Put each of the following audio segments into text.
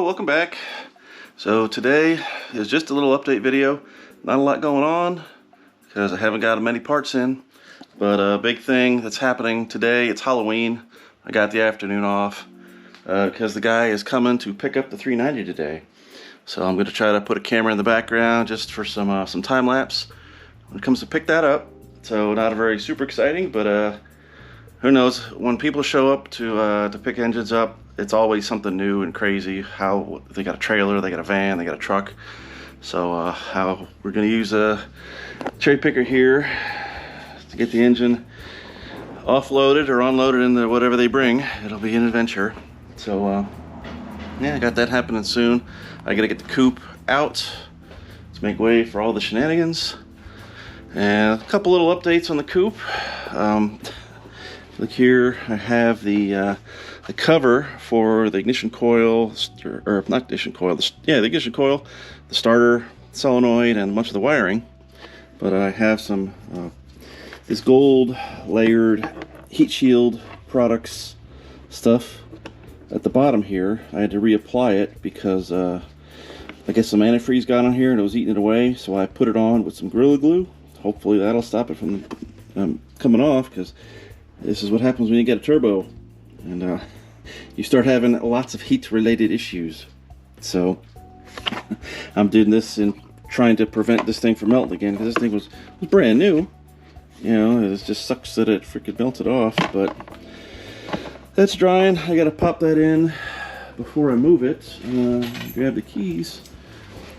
welcome back. So today is just a little update video. Not a lot going on because I haven't got many parts in, but a big thing that's happening today, it's Halloween. I got the afternoon off because the guy is coming to pick up the 390 today. So I'm going to try to put a camera in the background just for some time lapse when it comes to pick that up. So not a very super exciting, but who knows, when people show up to pick engines up, it's always something new and crazy. How they got a trailer, they got a van, they got a truck. So how we're going to use a cherry picker here to get the engine offloaded or unloaded into whatever they bring. It'll be an adventure. So yeah, I got that happening soon. I got to get the coupe out to make way for all the shenanigans. And a couple little updates on the coupe. Look here, I have the cover for the ignition coil, or not ignition coil, the ignition coil, the starter solenoid, and much of the wiring. But I have some this gold layered heat shield products stuff at the bottom here. I had to reapply it because I guess some antifreeze got on here and it was eating it away. So I put it on with some Gorilla Glue. Hopefully that'll stop it from coming off, because this is what happens when you get a turbo, and you start having lots of heat-related issues. So I'm doing this and trying to prevent this thing from melting again, because this thing was brand new. You know, it just sucks that it freaking melted off. But that's drying. I gotta pop that in before I move it. Grab the keys.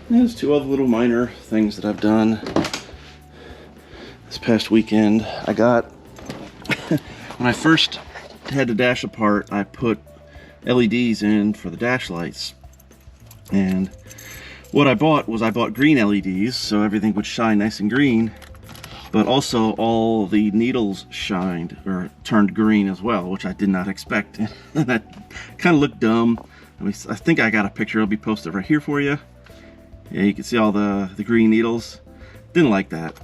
And there's two other little minor things that I've done this past weekend. I got when I first had the dash apart, I put LEDs in for the dash lights, and what I bought green LEDs, so everything would shine nice and green, but also all the needles shined or turned green as well, which I did not expect. That kind of looked dumb. I think I got a picture. It'll be posted right here for you. Yeah, you can see all the green needles. Didn't like that.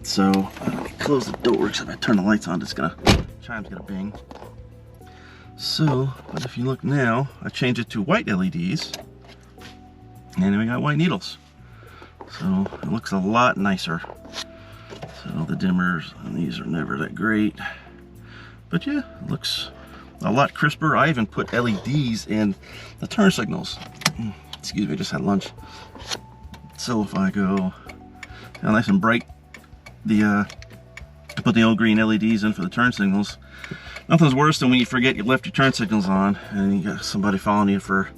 So let me close the door, because if I turn the lights on, chime's gonna bing. So, but if you look now, I changed it to white LEDs, and then we got white needles. So it looks a lot nicer. So the dimmers on these are never that great, but yeah, it looks a lot crisper. I even put LEDs in the turn signals. Excuse me, I just had lunch. So if I go nice and bright, put the old green LEDs in for the turn signals. Nothing's worse than when you forget you left your turn signals on and you got somebody following you for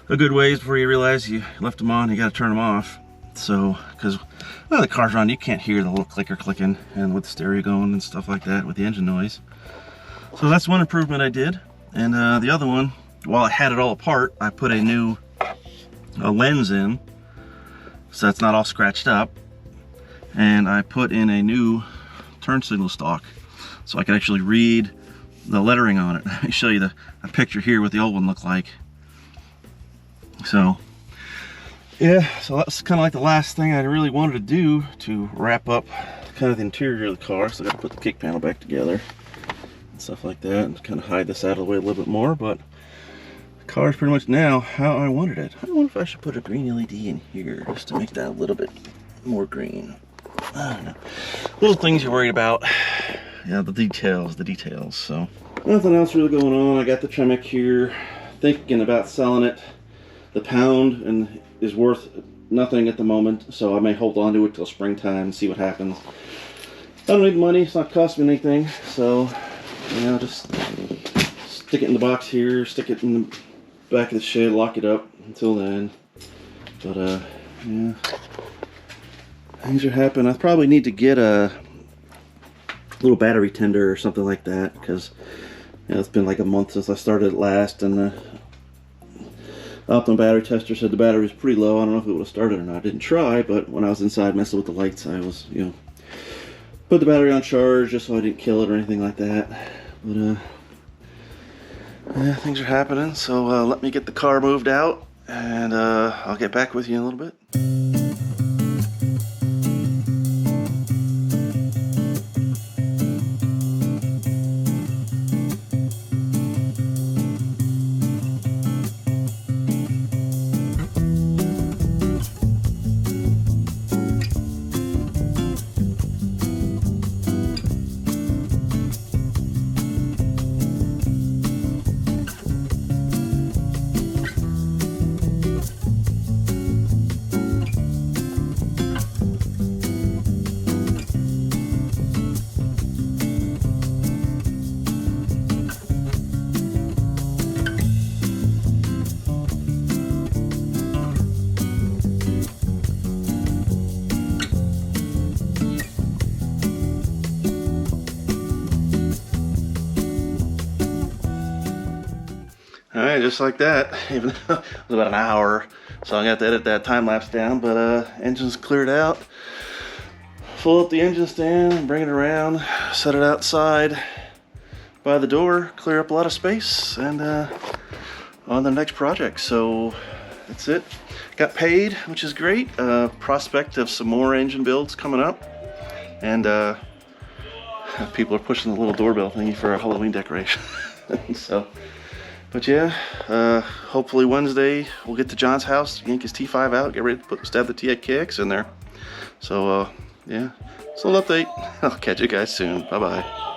a good ways before you realize you left them on. You got to turn them off. So, because when the car's on, you can't hear the little clicker clicking, and with the stereo going and stuff like that with the engine noise. So that's one improvement I did. And the other one, while I had it all apart, I put a new lens in, so it's not all scratched up. And I put in a new turn signal stock, so I can actually read the lettering on it. Let me show you a picture here what the old one looked like. So yeah, so that's kind of like the last thing I really wanted to do to wrap up kind of the interior of the car. So I got to put the kick panel back together and stuff like that, and kind of hide this out of the way a little bit more. But the car is pretty much now how I wanted it. I wonder if I should put a green LED in here just to make that a little bit more green. I don't know. Little things you're worried about. Yeah, the details. So nothing else really going on. I got the Tremec here, thinking about selling it. The pound and is worth nothing at the moment, so I may hold on to it till springtime and see what happens. I don't need money, it's not costing me anything, so you know, just stick it in the box here, stick it in the back of the shed, lock it up until then. But yeah, things are happening. I probably need to get a little battery tender or something like that, because you know, it's been like a month since I started it last, and the Optimum battery tester said the battery was pretty low. I don't know if it would have started or not. I didn't try, but when I was inside messing with the lights, I was, you know, put the battery on charge just so I didn't kill it or anything like that. But yeah, things are happening. So let me get the car moved out, and I'll get back with you in a little bit. just like that. Even though it was about an hour, so I got to edit that time lapse down. But engine's cleared out. Pull up the engine stand, bring it around, set it outside by the door, clear up a lot of space, and on the next project. So that's it. Got paid, which is great. Prospect of some more engine builds coming up, and people are pushing the little doorbell thingy for a Halloween decoration. So, but yeah, hopefully Wednesday we'll get to John's house, yank his T5 out, get ready to stab the TX in there. So yeah, it's a little update. I'll catch you guys soon. Bye bye.